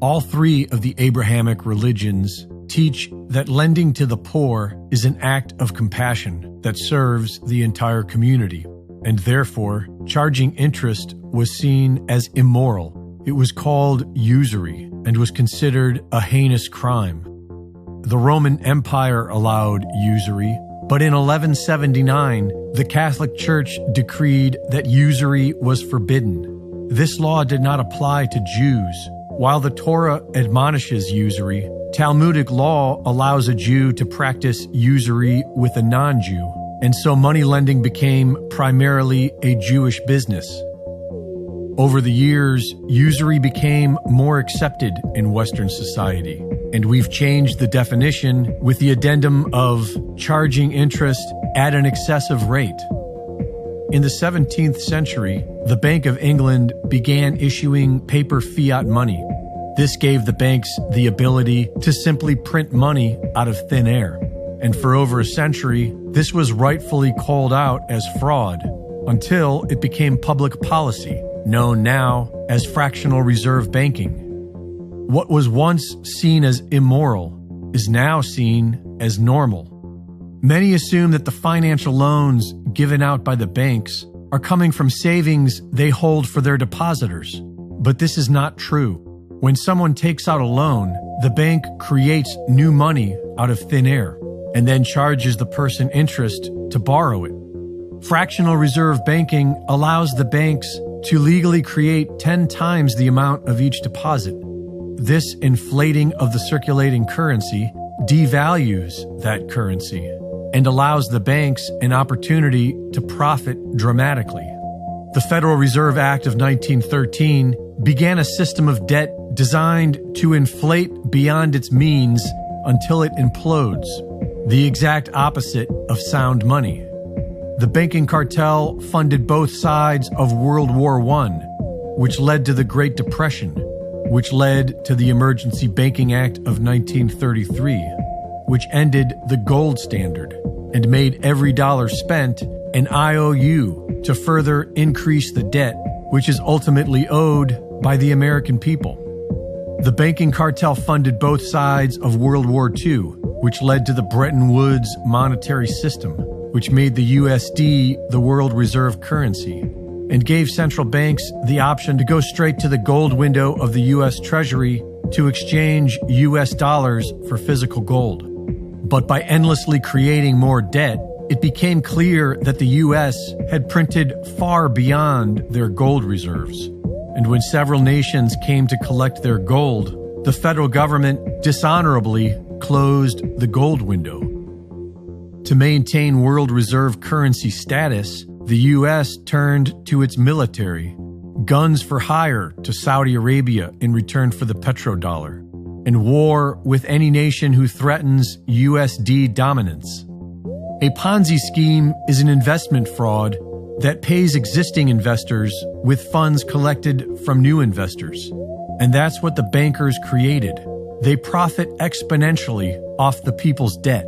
All three of the Abrahamic religions teach that lending to the poor is an act of compassion that serves the entire community, and therefore charging interest was seen as immoral. It was called usury and was considered a heinous crime. The Roman Empire allowed usury, but in 1179, the Catholic Church decreed that usury was forbidden. This law did not apply to Jews. While the Torah admonishes usury, Talmudic law allows a Jew to practice usury with a non-Jew, and so money lending became primarily a Jewish business. Over the years, usury became more accepted in Western society, and we've changed the definition with the addendum of charging interest at an excessive rate. In the 17th century, the Bank of England began issuing paper fiat money. This gave the banks the ability to simply print money out of thin air. And for over a century, this was rightfully called out as fraud until it became public policy, known now as fractional reserve banking. What was once seen as immoral is now seen as normal. Many assume that the financial loans given out by the banks are coming from savings they hold for their depositors. But this is not true. When someone takes out a loan, the bank creates new money out of thin air and then charges the person interest to borrow it. Fractional reserve banking allows the banks to legally create 10 times the amount of each deposit. This inflating of the circulating currency devalues that currency and allows the banks an opportunity to profit dramatically. The Federal Reserve Act of 1913 began a system of debt designed to inflate beyond its means until it implodes, the exact opposite of sound money. The banking cartel funded both sides of World War I, which led to the Great Depression, which led to the Emergency Banking Act of 1933, which ended the gold standard and made every dollar spent an IOU to further increase the debt, which is ultimately owed by the American people. The banking cartel funded both sides of World War II, which led to the Bretton Woods monetary system, which made the USD the world reserve currency, and gave central banks the option to go straight to the gold window of the US Treasury to exchange US dollars for physical gold. But by endlessly creating more debt, it became clear that the US had printed far beyond their gold reserves. And when several nations came to collect their gold, the federal government dishonorably closed the gold window. To maintain world reserve currency status, the US turned to its military, guns for hire to Saudi Arabia in return for the petrodollar, and war with any nation who threatens USD dominance. A Ponzi scheme is an investment fraud that pays existing investors with funds collected from new investors. And that's what the bankers created. They profit exponentially off the people's debt.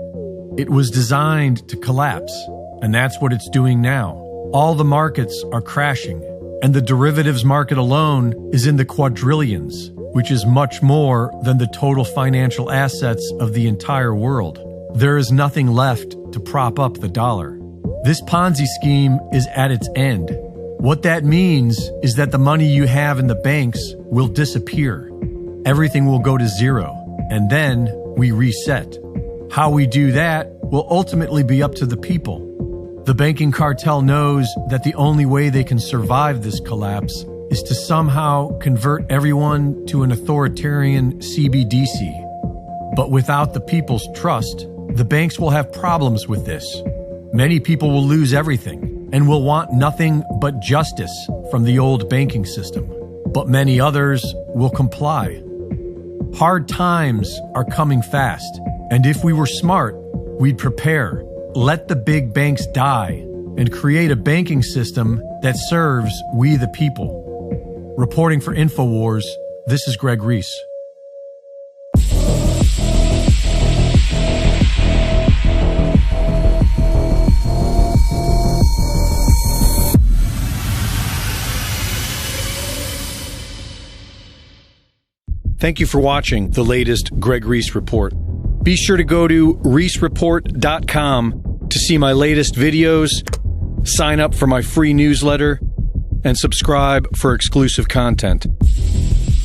It was designed to collapse, and that's what it's doing now. All the markets are crashing, and the derivatives market alone is in the quadrillions, which is much more than the total financial assets of the entire world. There is nothing left to prop up the dollar. This Ponzi scheme is at its end. What that means is that the money you have in the banks will disappear. Everything will go to zero, and then we reset. How we do that will ultimately be up to the people. The banking cartel knows that the only way they can survive this collapse is to somehow convert everyone to an authoritarian CBDC. But without the people's trust, the banks will have problems with this. Many people will lose everything and will want nothing but justice from the old banking system. But many others will comply. Hard times are coming fast, and if we were smart, we'd prepare. Let the big banks die and create a banking system that serves we the people. Reporting for InfoWars, this is Greg Reese. Thank you for watching the latest Greg Reese Report. Be sure to go to reesereport.com to see my latest videos, sign up for my free newsletter, and subscribe for exclusive content.